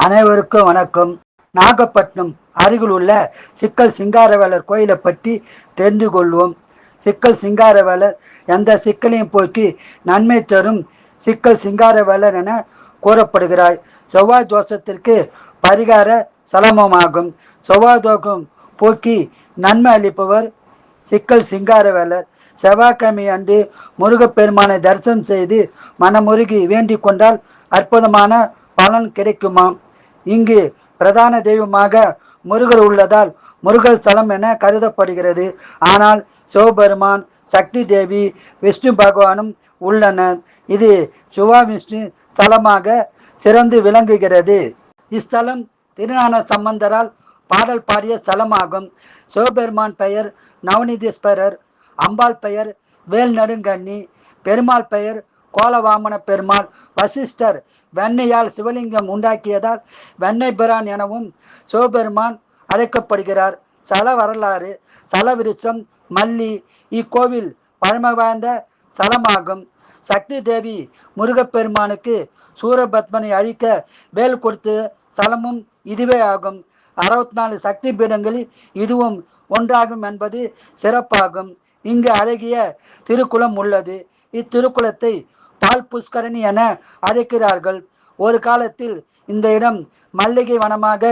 அனைவருக்கும் வணக்கம். நாகப்பட்டினம் அருகில் உள்ள சிக்கல் சிங்காரவேலர் கோயிலை பற்றி தெரிந்து கொள்வோம். சிக்கல் சிங்காரவேலர் எந்த சிக்கலையும் போக்கி நன்மை தரும் சிக்கல் சிங்காரவேலர் என கூறப்படுகிறார். செவ்வாய் தோஷத்திற்கு பரிகார சலமமாகும். செவ்வாய் தோஷம் போக்கி நன்மை அளிப்பவர் சிக்கல் சிங்காரவேலர். செவ்வாய்க்கிழமை அன்று முருகப்பெருமானை தரிசனம் செய்து மனமுருகி வேண்டிக் கொண்டால் அற்புதமான பலன் கிடைக்குமாம். இங்கு பிரதான தெய்வமாக முருகர் உள்ளதால் முருகர் ஸ்தலம் என கருதப்படுகிறது. ஆனால் சிவபெருமான், சக்தி தேவி, விஷ்ணு பகவானும் உள்ளனர். இது சிவா விஷ்ணு ஸ்தலமாக சிறந்து விளங்குகிறது. இஸ்தலம் திருஞான சம்பந்தரால் பாடல் பாடிய ஸ்தலமாகும். சிவபெருமான் பெயர் நவநீதீஸ்வரர், அம்பாள் பெயர் வேல் நடுங்கண்ணி, பெருமாள் பெயர் கோலவாமன பெருமாள். வசிஷ்டர் வெண்ணையால் சிவலிங்கம் உண்டாக்கியதால் வெண்ணெய் பிரான் எனவும் சிவபெருமான் அழைக்கப்படுகிறார். சல வரலாறு. சல விருட்சம் மல்லி. இக்கோவில் பழமை வாய்ந்த ஸ்தலமாகும். சக்தி தேவி முருகப்பெருமானுக்கு சூரபத்மனை அழிக்க வேல் கொடுத்த ஸ்தலமும் இதுவே ஆகும். 64 சக்தி பீடங்களில் இதுவும் ஒன்றாகும் என்பது சிறப்பாகும். இங்கு அழகிய திருக்குளம் உள்ளது. இத்திருக்குளத்தை பால் புஷ்கரணி என அழைக்கிறார்கள். ஒரு காலத்தில் இந்த இடம் மல்லிகை வனமாக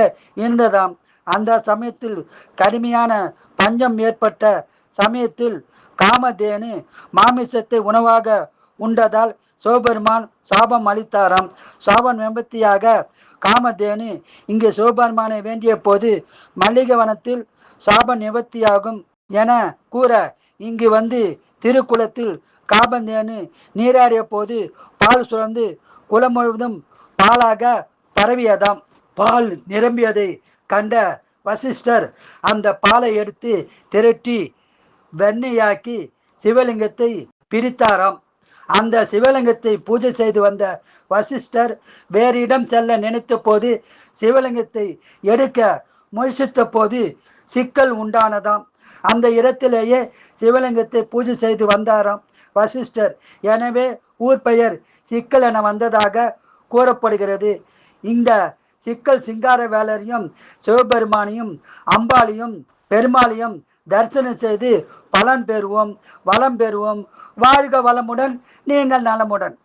இருந்ததாம். அந்த சமயத்தில் கடுமையான பஞ்சம் ஏற்பட்ட சமயத்தில் காமதேனு மாமிசத்தை உணவாக உண்டதால் சிவபெருமான் சாபம் அளித்தாராம். சாபம் விபத்தியாக காமதேனு இங்கு சிவபெருமானை வேண்டிய போது மல்லிகை வனத்தில் சாப நிவர்த்தியாகும் என கூற இங்கு வந்து திருக்குளத்தில் காமதேனு நீராடிய போது பால் சுரந்து குளம் முழுவதும் பாலாக பரவியதாம். பால் நிரம்பியதை கண்ட வசிஷ்டர் அந்த பாலை எடுத்து திரட்டி வெண்ணெயாக்கி சிவலிங்கத்தை பிரித்தாராம். அந்த சிவலிங்கத்தை பூஜை செய்து வந்த வசிஷ்டர் வேறு இடம் செல்ல நினைத்த போது சிவலிங்கத்தை எடுக்க முயற்சித்த போது சிக்கல் உண்டானதாம். அந்த இடத்திலேயே சிவலிங்கத்தை பூஜை செய்து வந்தாராம் வசிஷ்டர். எனவே ஊர் பெயர் சிக்கல் என வந்ததாக கூறப்படுகிறது. இந்த சிக்கல் சிங்காரவேலரையும் சிவபெருமானையும் அம்பாளையும் பெருமாளையும் தரிசனம் செய்து பலன் பெறுவோம், வளம் பெறுவோம். வாழ்க வளமுடன், நீங்கள் நலமுடன்.